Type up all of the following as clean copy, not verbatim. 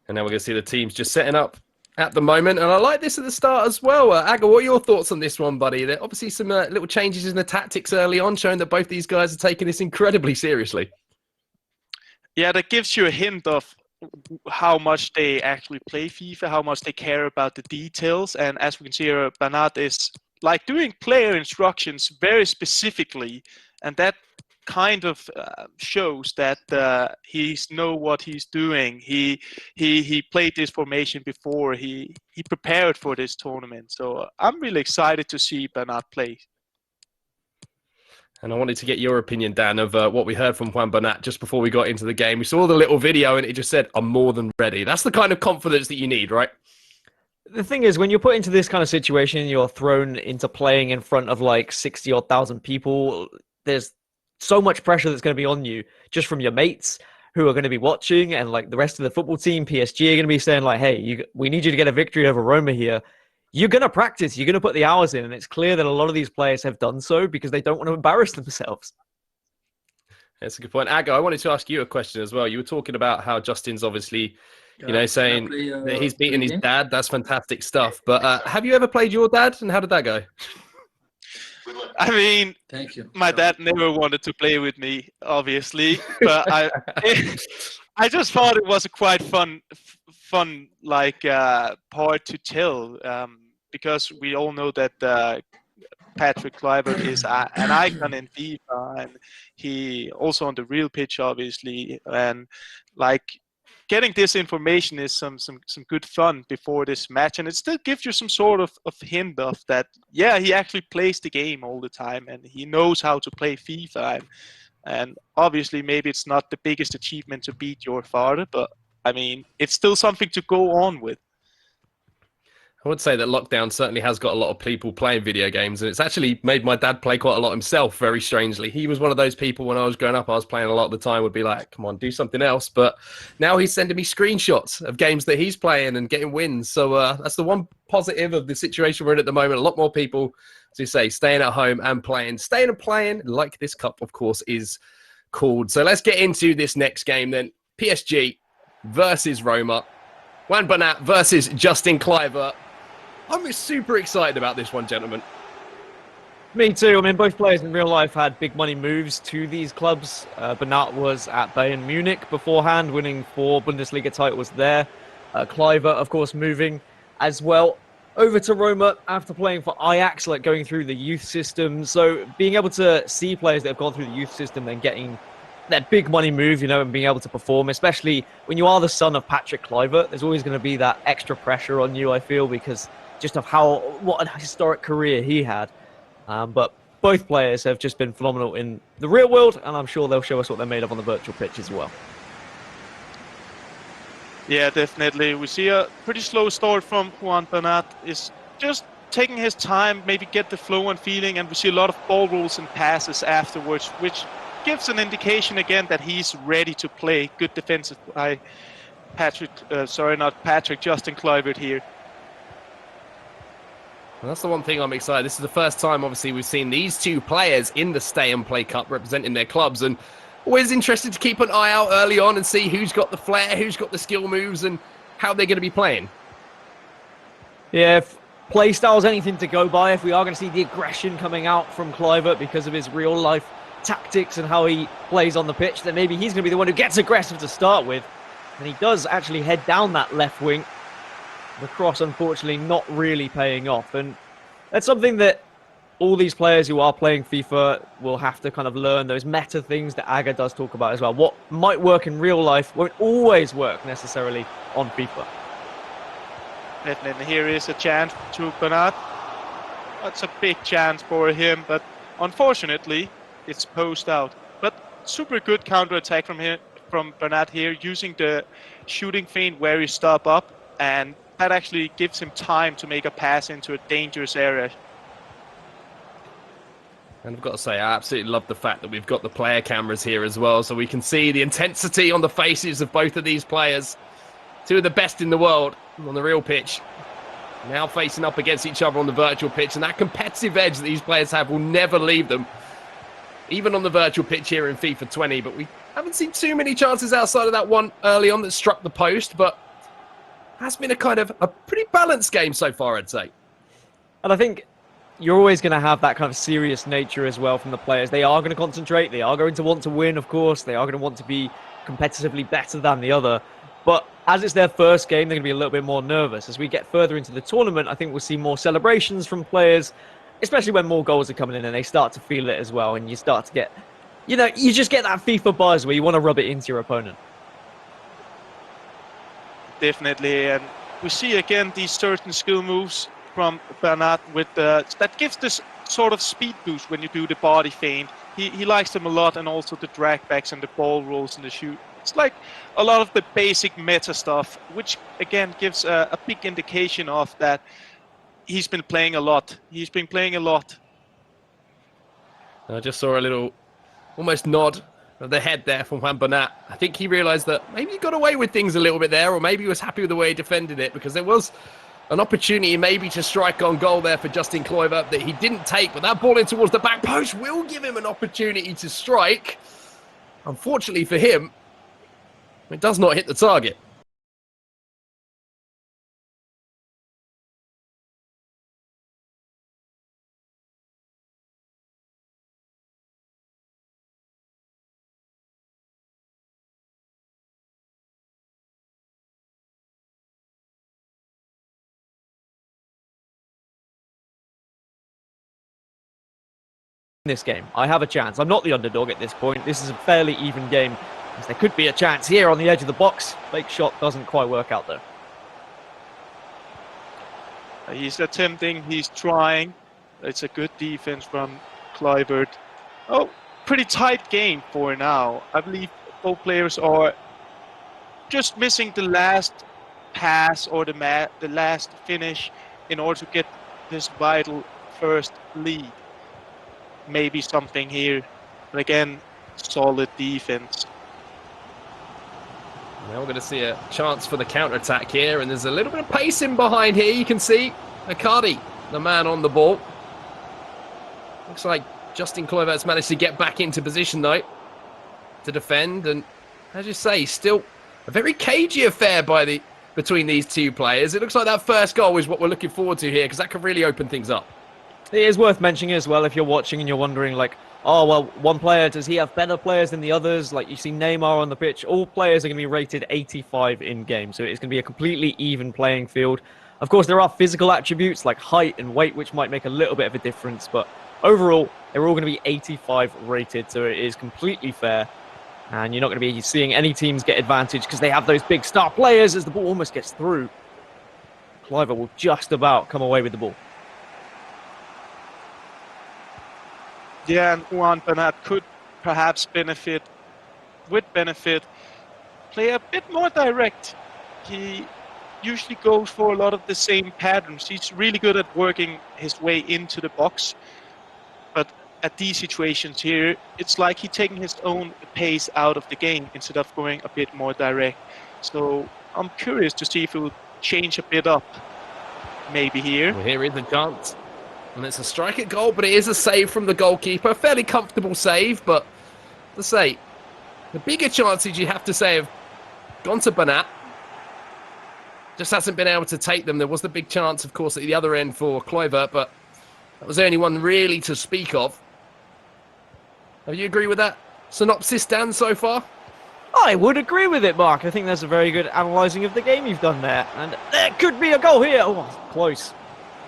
And now we're going to see the teams just setting up at the moment. And I like this at the start as well. Aga, what are your thoughts on this one, buddy? There obviously some little changes in the tactics early on, showing that both these guys are taking this incredibly seriously. Yeah, that gives you a hint of how much they actually play FIFA, how much they care about the details. And as we can see here, Bernat is like doing player instructions very specifically. And that kind of shows that he's know what he's doing. He played this formation before. He prepared for this tournament. So I'm really excited to see Bernat play. And I wanted to get your opinion, Dan, of what we heard from Juan Bernat just before we got into the game. We saw the little video and it just said, "I'm more than ready." That's the kind of confidence that you need, right? The thing is, when you're put into this kind of situation, you're thrown into playing in front of like 60-odd thousand people. There's so much pressure that's going to be on you just from your mates who are going to be watching, and like the rest of the football team, PSG, are going to be saying like, "Hey, we need you to get a victory over Roma here." You're going to practice. You're going to put the hours in, and it's clear that a lot of these players have done so because they don't want to embarrass themselves. That's a good point. Aga, I wanted to ask you a question as well. You were talking about how Justin's obviously, saying that he's beaten his dad. That's fantastic stuff. But have you ever played your dad, and how did that go? I mean, thank you. My dad never wanted to play with me, obviously, but I just thought it was a quite fun like part to tell, because we all know that Patrick Kluivert is an icon in FIFA, and he also on the real pitch, obviously, and like getting this information is some good fun before this match, and it still gives you some sort of hint of that. Yeah, he actually plays the game all the time, and he knows how to play FIFA. And obviously, maybe it's not the biggest achievement to beat your father, but I mean, it's still something to go on with. I would say that lockdown certainly has got a lot of people playing video games, and it's actually made my dad play quite a lot himself, very strangely. He was one of those people when I was growing up, I was playing a lot of the time, would be like, "Come on, do something else." But now he's sending me screenshots of games that he's playing and getting wins. So that's the one positive of the situation we're in at the moment. A lot more people, as you say, staying at home and playing. Staying and playing, like this cup, of course, is called. So let's get into this next game then. PSG versus Roma. Juan Bernat versus Justin Kluivert. I'm super excited about this one, gentlemen. Me too. I mean, both players in real life had big money moves to these clubs. Bernat was at Bayern Munich beforehand, winning 4 Bundesliga titles there. Kluivert, of course, moving as well over to Roma after playing for Ajax, like going through the youth system. So being able to see players that have gone through the youth system and getting that big money move, and being able to perform, especially when you are the son of Patrick Kluivert, there's always going to be that extra pressure on you, I feel, because just of what a historic career he had. But both players have just been phenomenal in the real world, and I'm sure they'll show us what they're made of on the virtual pitch as well. Yeah, definitely. We see a pretty slow start from Juan Bernat. Is just taking his time, maybe get the flow and feeling, and we see a lot of ball rolls and passes afterwards, which gives an indication again that he's ready to play. Good defensive by Justin Kluivert here. And that's the one thing I'm excited. This is the first time, obviously, we've seen these two players in the Stay and Play Cup representing their clubs. And always interested to keep an eye out early on and see who's got the flair, who's got the skill moves, and how they're going to be playing. Yeah, if play style is anything to go by, if we are going to see the aggression coming out from Kluivert because of his real-life tactics and how he plays on the pitch, then maybe he's going to be the one who gets aggressive to start with. And he does actually head down that left wing. The cross, unfortunately, not really paying off. And that's something that all these players who are playing FIFA will have to kind of learn, those meta things that Aga does talk about as well. What might work in real life won't always work necessarily on FIFA. And here is a chance to Bernat. That's a big chance for him, but unfortunately, it's posed out. But super good counter-attack from Bernat here, using the shooting feint where he stop up, and that actually gives him time to make a pass into a dangerous area. And I've got to say, I absolutely love the fact that we've got the player cameras here as well, so we can see the intensity on the faces of both of these players. Two of the best in the world on the real pitch, now facing up against each other on the virtual pitch, and that competitive edge that these players have will never leave them, even on the virtual pitch here in FIFA 20. But we haven't seen too many chances outside of that one early on that struck the post, but has been a kind of a pretty balanced game so far, I'd say. And I think you're always going to have that kind of serious nature as well from the players. They are going to concentrate. They are going to want to win, of course. They are going to want to be competitively better than the other. But as it's their first game, they're going to be a little bit more nervous. As we get further into the tournament, I think we'll see more celebrations from players, especially when more goals are coming in and they start to feel it as well. And you start to get, you just get that FIFA buzz where you want to rub it into your opponent. Definitely. And we see again these certain skill moves from Bernat with that gives this sort of speed boost when you do the body feint. He likes them a lot, and also the drag backs and the ball rolls and the shoot. It's like a lot of the basic meta stuff, which again gives a big indication of that he's been playing a lot. He's been playing a lot. I just saw a little almost nod of the head there from Juan Bernat. I think he realised that maybe he got away with things a little bit there, or maybe he was happy with the way he defended it, because there was an opportunity maybe to strike on goal there for Justin Kluivert that he didn't take, but that ball in towards the back post will give him an opportunity to strike. Unfortunately for him, it does not hit the target. This game, I have a chance. I'm not the underdog at this point. This is a fairly even game, as there could be a chance here on the edge of the box. Fake shot doesn't quite work out though. He's attempting, he's trying. It's a good defense from Kluivert. Oh, pretty tight game for now. I believe both players are just missing the last pass or the last finish in order to get this vital first lead. Maybe something here, but again, solid defense. Now we're going to see a chance for the counter-attack here, and there's a little bit of pace in behind here. You can see Icardi, the man on the ball. Looks like Justin Kluivert's managed to get back into position, though, to defend. And as you say, still a very cagey affair between these two players. It looks like that first goal is what we're looking forward to here, because that could really open things up. It is worth mentioning as well, if you're watching and you're wondering, like, oh, well, one player, does he have better players than the others? Like, you see Neymar on the pitch. All players are going to be rated 85 in-game, so it's going to be a completely even playing field. Of course, there are physical attributes like height and weight, which might make a little bit of a difference, but overall, they're all going to be 85 rated, so it is completely fair. And you're not going to be seeing any teams get advantage because they have those big star players as the ball almost gets through. Kluivert will just about come away with the ball. Yeah, and Juan Bernat could perhaps play a bit more direct. He usually goes for a lot of the same patterns. He's really good at working his way into the box. But at these situations here, it's like he's taking his own pace out of the game instead of going a bit more direct. So I'm curious to see if he will change a bit up maybe here. Well, here is the chance. And it's a strike at goal, but it is a save from the goalkeeper. A fairly comfortable save, but let's say the bigger chances you have to say have gone to Bernat. Just hasn't been able to take them. There was the big chance, of course, at the other end for Kluivert, but that was the only one really to speak of. Do you agree with that synopsis, Dan, so far? I would agree with it, Mark. I think there's a very good analysing of the game you've done there. And there could be a goal here. Oh, close.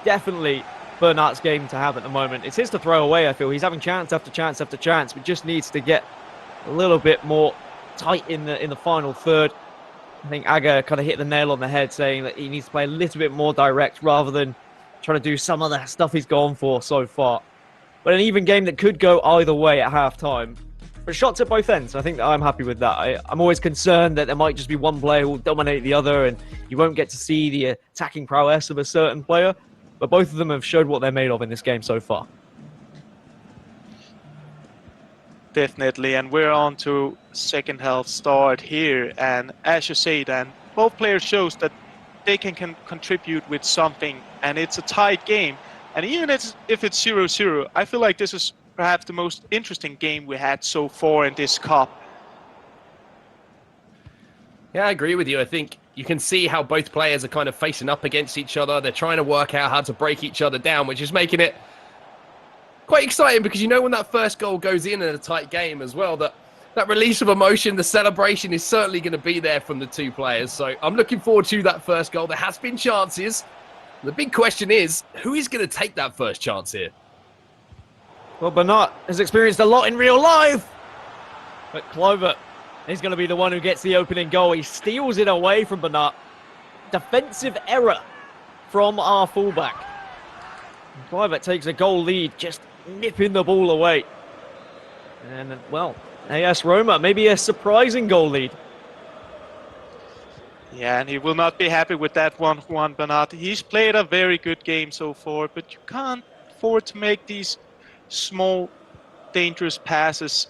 Definitely Bernat's game to have at the moment. It's his to throw away, I feel. He's having chance after chance after chance, but just needs to get a little bit more tight in the final third. I think Aga kind of hit the nail on the head, saying that he needs to play a little bit more direct rather than trying to do some of the stuff he's gone for so far. But an even game that could go either way at half-time. But shots at both ends. I think that I'm happy with that. I'm always concerned that there might just be one player who will dominate the other and you won't get to see the attacking prowess of a certain player. But both of them have showed what they're made of in this game so far. Definitely, and we're on to second half start here. And as you say, Dan, both players shows that they can contribute with something, and it's a tight game. And even if it's 0-0, I feel like this is perhaps the most interesting game we had so far in this cup. Yeah, I agree with you. I think you can see how both players are kind of facing up against each other. They're trying to work out how to break each other down, which is making it quite exciting because you know when that first goal goes in a tight game as well, that release of emotion, the celebration is certainly going to be there from the two players. So I'm looking forward to that first goal. There has been chances. The big question is, who is going to take that first chance here? Well, Bernat has experienced a lot in real life. But Kluivert is going to be the one who gets the opening goal. He steals it away from Bernat. Defensive error from our fullback. Kluivert takes a goal lead, just nipping the ball away. And, well, AS Roma, maybe a surprising goal lead. Yeah, and he will not be happy with that one, Juan Bernat. He's played a very good game so far, but you can't afford to make these small, dangerous passes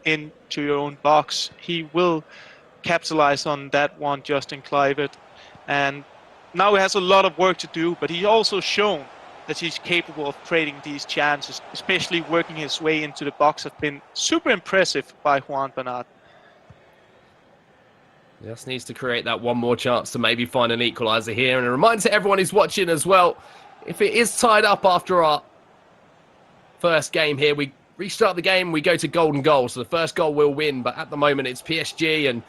into your own box. He will capitalize on that one, Justin Kluivert. And now he has a lot of work to do, but he's also shown that he's capable of creating these chances, especially working his way into the box. Have been super impressive by Juan Bernat. Just needs to create that one more chance to maybe find an equaliser here. And a reminder to everyone who's watching as well, if it is tied up after our first game here, we restart the game, we go to golden goal. So the first goal will win, but at the moment it's PSG and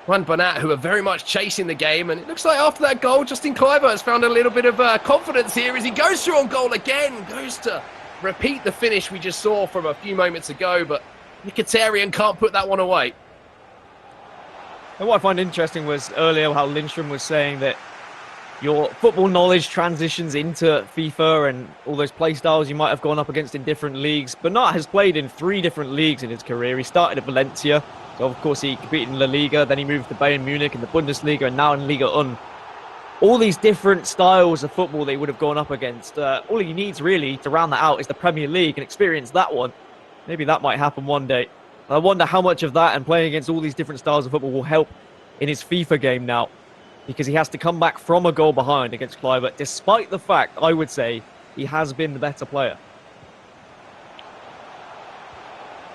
Juan Bernat who are very much chasing the game. And it looks like after that goal, Justin Kluivert has found a little bit of confidence here as he goes through on goal again, goes to repeat the finish we just saw from a few moments ago, but Mkhitaryan can't put that one away. And what I find interesting was earlier how Lindstrom was saying that your football knowledge transitions into FIFA and all those play styles you might have gone up against in different leagues. Bernat has played in 3 different leagues in his career. He started at Valencia, so of course he competed in La Liga, then he moved to Bayern Munich in the Bundesliga and now in Liga 1. All these different styles of football they would have gone up against. All he needs really to round that out is the Premier League and experience that one. Maybe that might happen one day. I wonder how much of that and playing against all these different styles of football will help in his FIFA game now, because he has to come back from a goal behind against Kluivert, despite the fact, I would say, he has been the better player.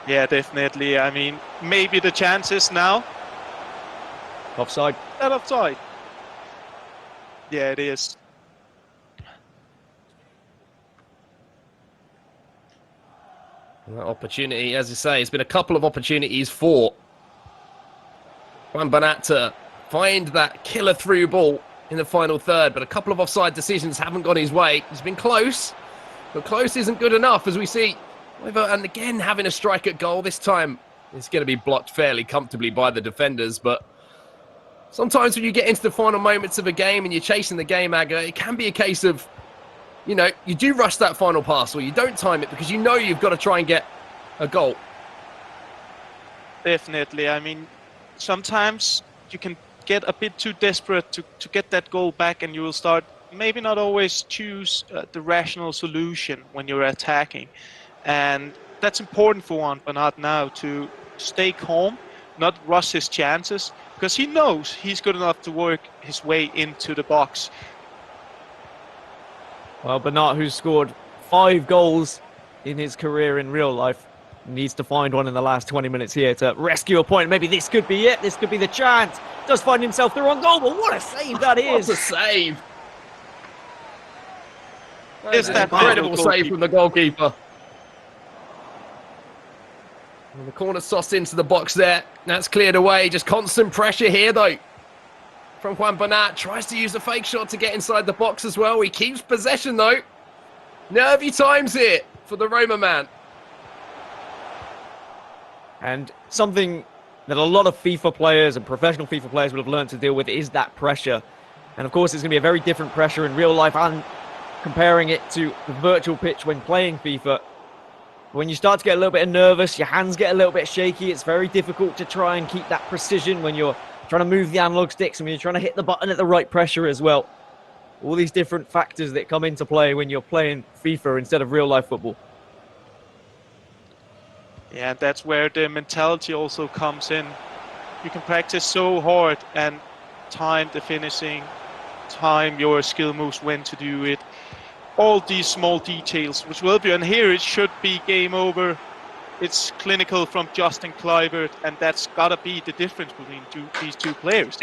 Yeah, definitely. I mean, maybe the chances now. Offside. That offside. Yeah, it is. That opportunity, as you say, it's been a couple of opportunities for Juan Bernat to find that killer through ball in the final third, but a couple of offside decisions haven't gone his way. He's been close, but close isn't good enough as we see. And again, having a strike at goal. This time, it's going to be blocked fairly comfortably by the defenders, but sometimes when you get into the final moments of a game and you're chasing the game, Aga, it can be a case of, you know, you do rush that final pass or you don't time it because you know you've got to try and get a goal. Definitely. I mean, sometimes you can get a bit too desperate to get that goal back and you will start maybe not always choose the rational solution when you're attacking. And that's important for Juan Bernat now to stay calm, not rush his chances, because he knows he's good enough to work his way into the box. Well, Bernat, who's scored 5 goals in his career in real life, needs to find one in the last 20 minutes here to rescue a point. Maybe this could be it. This could be the chance. Does find himself through on goal, but what a save that is. What a save. It's That that incredible goalkeeper. save from the goalkeeper. And the corner sauce into the box there. That's cleared away. Just constant pressure here, though. From Juan Bernat. Tries to use a fake shot to get inside the box as well. He keeps possession, though. Nervy times here for the Roma man. And something that a lot of FIFA players and professional FIFA players would have learned to deal with is that pressure. And of course, it's going to be a very different pressure in real life and comparing it to the virtual pitch when playing FIFA. When you start to get a little bit nervous, your hands get a little bit shaky. It's very difficult to try and keep that precision when you're trying to move the analog sticks and when you're trying to hit the button at the right pressure as well. All these different factors that come into play when you're playing FIFA instead of real life football. Yeah, that's where the mentality also comes in. You can practice so hard and time the finishing, time your skill moves, when to do it. All these small details, which will be, and here it should be game over. it's clinical from Justin Kluivert, and that's gotta be the difference between these two players.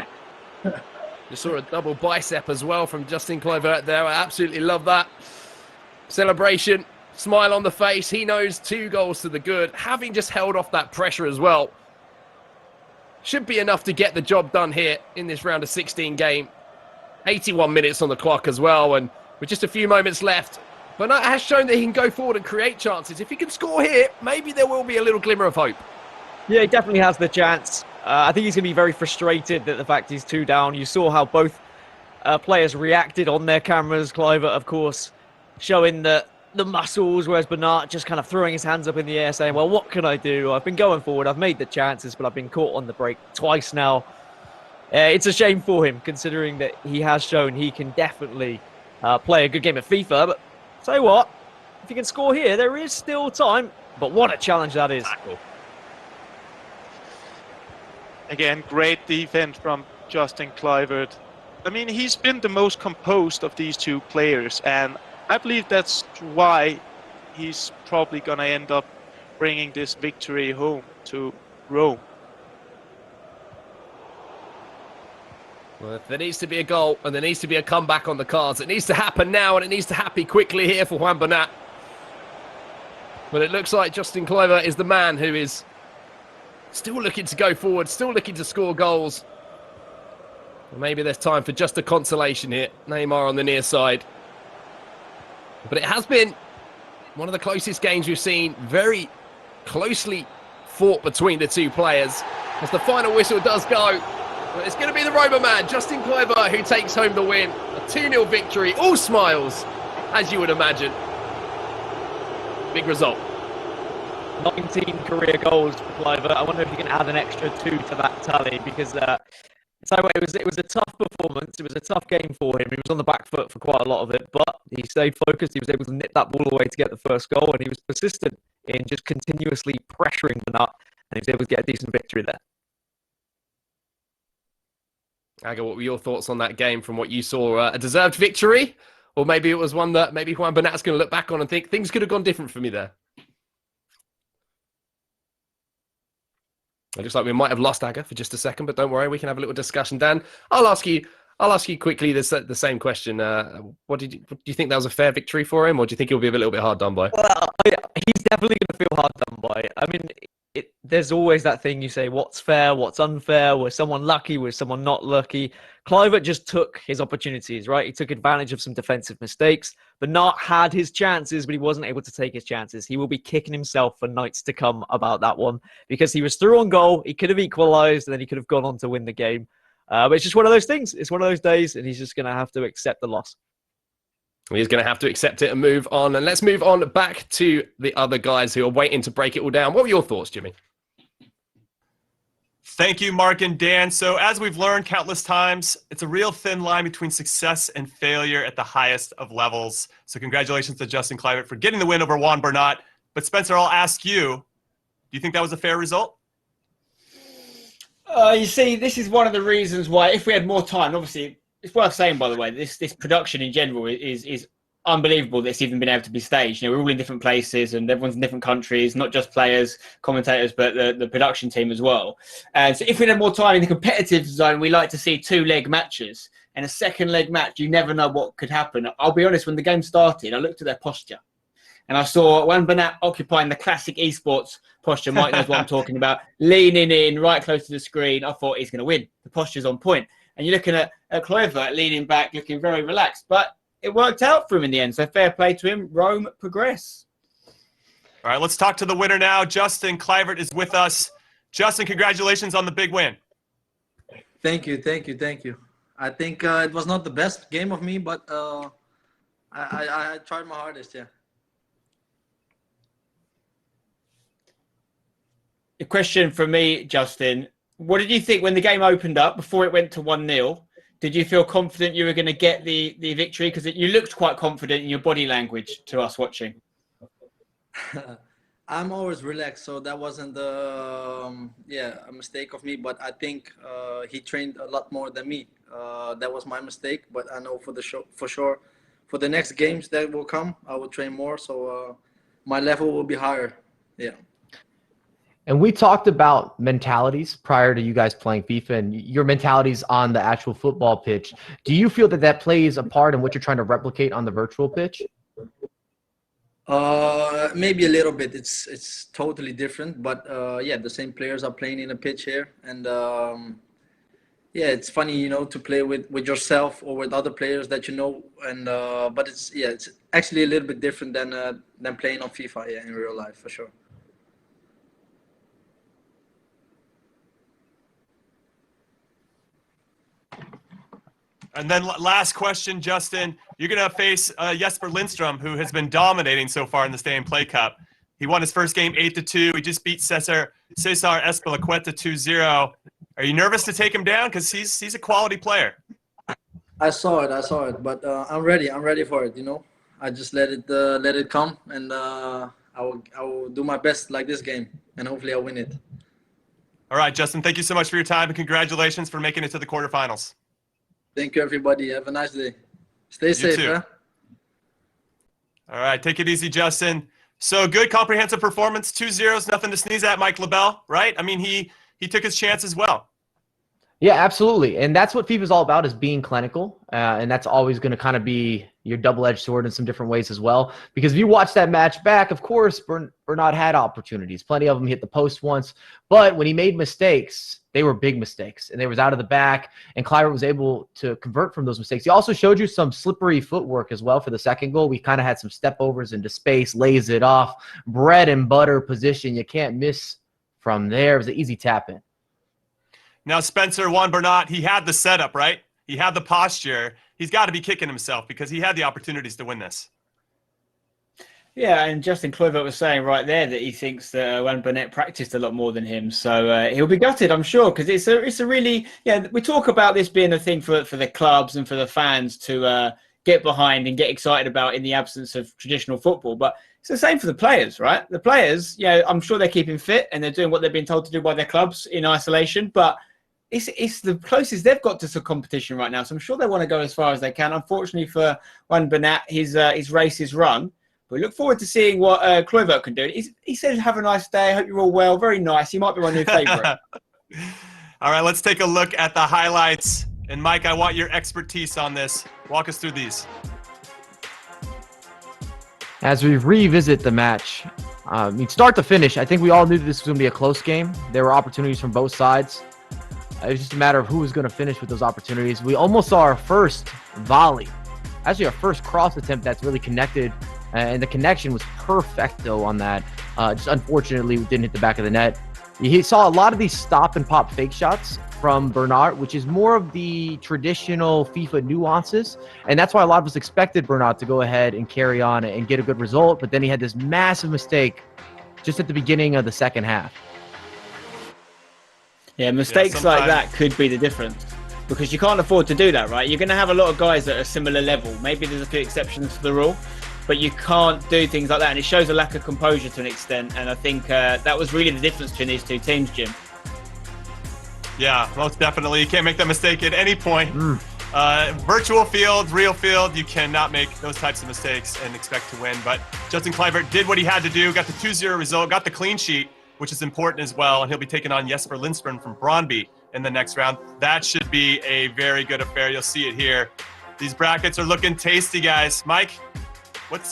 You saw a double bicep as well from Justin Kluivert there. I absolutely love that. Celebration, smile on the face. He knows 2 goals to the good. Having just held off that pressure as well. Should be enough to get the job done here in this round of 16 game. 81 minutes on the clock as well, and with just a few moments left, Bernat has shown that he can go forward and create chances. If he can score here, maybe there will be a little glimmer of hope. Yeah, he definitely has the chance. I think he's going to be very frustrated at the fact he's 2 down. You saw how both players reacted on their cameras. Kluivert, of course, showing the muscles, whereas Bernat just kind of throwing his hands up in the air saying, well, what can I do? I've been going forward. I've made the chances, but I've been caught on the break twice now. It's a shame for him, considering that he has shown he can definitely play a good game of FIFA. But say what? If he can score here, there is still time. But what a challenge that is. Again, great defense from Justin Kluivert. I mean, he's been the most composed of these 2 players, and I believe that's why he's probably going to end up bringing this victory home to Rome. Well, there needs to be a goal, and there needs to be a comeback on the cards. It needs to happen now, and it needs to happen quickly here for Juan Bernat. But it looks like Justin Kluivert is the man who is still looking to go forward, still looking to score goals. Well, maybe there's time for just a consolation here. Neymar on the near side. But it has been one of the closest games we've seen. Very closely fought between the 2 players. As the final whistle does go, well, it's going to be the Roma man, Justin Kluivert, who takes home the win. A 2-0 victory. All smiles, as you would imagine. Big result. 19 career goals for Kluivert. I wonder if you can add an extra 2 to that tally, because so it was a tough performance. It was a tough game for him. He was on the back foot for quite a lot of it, but he stayed focused. He was able to nip that ball away to get the first goal, and he was persistent in just continuously pressuring the nut, and he was able to get a decent victory there. Aga, what were your thoughts on that game from what you saw? A deserved victory? Or maybe it was one that maybe Juan Bernat's going to look back on and think things could have gone different for me there? It looks like we might have lost Aga for just a second, but don't worry, we can have a little discussion. Dan, I'll ask you quickly the same question. Do you think that was a fair victory for him, or do you think he'll be a little bit hard done by? Well, he's definitely going to feel hard done by. I mean, there's always that thing you say, what's fair, what's unfair, was someone lucky, was someone not lucky? Kluivert just took his opportunities, right? He took advantage of some defensive mistakes. Bernat had his chances, but he wasn't able to take his chances. He will be kicking himself for nights to come about that one, because he was through on goal. He could have equalised, and then he could have gone on to win the game. But it's just one of those things. It's one of those days, and he's just going to have to accept the loss. He's going to have to accept it and move on. And let's move on back to the other guys who are waiting to break it all down. What were your thoughts, Jimmy? Thank you, Mark and Dan. So as we've learned countless times, it's a real thin line between success and failure at the highest of levels. So congratulations to Justin Kluivert for getting the win over Juan Bernat. But Spencer, I'll ask you, do you think that was a fair result? You see, this is one of the reasons why, if we had more time, obviously, it's worth saying, by the way, this production in general is unbelievable that it's even been able to be staged. You know, we're all in different places and everyone's in different countries, not just players, commentators, but the production team as well. And so if we had more time in the competitive zone, we like to see 2-leg matches. And a second leg match, you never know what could happen. I'll be honest, when the game started, I looked at their posture. And I saw Juan Bernat occupying the classic esports posture. Mike knows what I'm talking about. Leaning in right close to the screen. I thought he's going to win. The posture's on point. And you're looking at Kluivert leaning back, looking very relaxed. But it worked out for him in the end. So fair play to him. Rome progress. All right, let's talk to the winner now. Justin Kluivert is with us. Justin, congratulations on the big win. Thank you. I think it was not the best game of me, but I tried my hardest, yeah. A question from me, Justin. What did you think when the game opened up, before it went to 1-0? Did you feel confident you were going to get the victory? Because you looked quite confident in your body language to us watching. I'm always relaxed, so that wasn't a mistake of me. But I think he trained a lot more than me. That was my mistake. But I know for sure, for the next games that will come, I will train more. So my level will be higher. Yeah. And we talked about mentalities prior to you guys playing FIFA and your mentalities on the actual football pitch. Do you feel that that plays a part in what you're trying to replicate on the virtual pitch? Maybe a little bit. It's totally different, but yeah, the same players are playing in a pitch here, and yeah, it's funny, you know, to play with yourself or with other players that you know, and but it's actually a little bit different than playing on FIFA, yeah, in real life for sure. And then last question, Justin. You're going to face Jesper Lindstrom, who has been dominating so far in the Stay and Play Cup. He won his first game 8-2. He just beat Cesar Espelacueta 2-0. Are you nervous to take him down? Because he's a quality player. I saw it, but I'm ready for it. You know, I just let it come, and I will do my best like this game, and hopefully I'll win it. All right, Justin. Thank you so much for your time, and congratulations for making it to the quarterfinals. Thank you, everybody. Have a nice day. Stay safe, too. huh? All right, take it easy, Justin. So good, comprehensive performance. 2-0, nothing to sneeze at, Mike LaBelle, right? I mean, he took his chance as well. Yeah, absolutely. And that's what FIFA is all about, is being clinical. And that's always going to kind of be your double-edged sword in some different ways as well. Because if you watch that match back, of course, Bernat had opportunities. Plenty of them. He hit the post once. But when he made mistakes, they were big mistakes. And they was out of the back. And Kluivert was able to convert from those mistakes. He also showed you some slippery footwork as well for the second goal. We kind of had some step overs into space, lays it off. Bread and butter position. You can't miss from there. It was an easy tap-in. Now, Spencer, Juan Bernat, he had the setup, right? He had the posture. He's got to be kicking himself because he had the opportunities to win this. Yeah, and Justin Kluivert was saying right there that he thinks that Juan Bernat practiced a lot more than him. So he'll be gutted, I'm sure, because it's a really, yeah, we talk about this being a thing for the clubs and for the fans to get behind and get excited about in the absence of traditional football. But it's the same for the players, right? The players, yeah, I'm sure they're keeping fit and they're doing what they've been told to do by their clubs in isolation. But it's the closest they've got to some competition right now. So I'm sure they want to go as far as they can. Unfortunately for Juan Bernat, his race is run. But we look forward to seeing what Kluivert can do. He said, have a nice day. I hope you're all well. Very nice. He might be my new favorite. All right, let's take a look at the highlights. And Mike, I want your expertise on this. Walk us through these. As we revisit the match, start to finish, I think we all knew that this was going to be a close game. There were opportunities from both sides. It was just a matter of who was going to finish with those opportunities. We almost saw our first volley, actually our first cross attempt that's really connected, and the connection was perfecto on that. Just unfortunately, we didn't hit the back of the net. You saw a lot of these stop and pop fake shots from Bernat, which is more of the traditional FIFA nuances. And that's why a lot of us expected Bernat to go ahead and carry on and get a good result. But then he had this massive mistake just at the beginning of the second half. Yeah, mistakes like that could be the difference. Because you can't afford to do that, right? You're going to have a lot of guys at a similar level. Maybe there's a few exceptions to the rule. But you can't do things like that. And it shows a lack of composure to an extent. And I think that was really the difference between these two teams, Jim. Yeah, most definitely. You can't make that mistake at any point. Virtual field, real field, you cannot make those types of mistakes and expect to win. But Justin Kluivert did what he had to do, got the 2-0 result, got the clean sheet, which is important as well. And he'll be taking on Jesper Lindstrom from Brøndby in the next round. That should be a very good affair. You'll see it here. These brackets are looking tasty, guys. Mike, what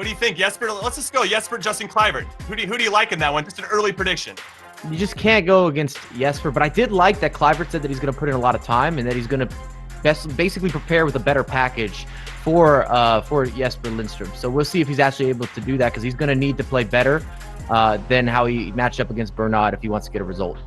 do you think? Jesper, let's just go. Jesper, Justin Kluivert. Who do you like in that one? Just an early prediction. You just can't go against Jesper, but I did like that Kluivert said that he's going to put in a lot of time and that he's going to basically prepare with a better package for Jesper Lindstrom. So we'll see if he's actually able to do that, because he's going to need to play better than how he matched up against Bernat if he wants to get a result.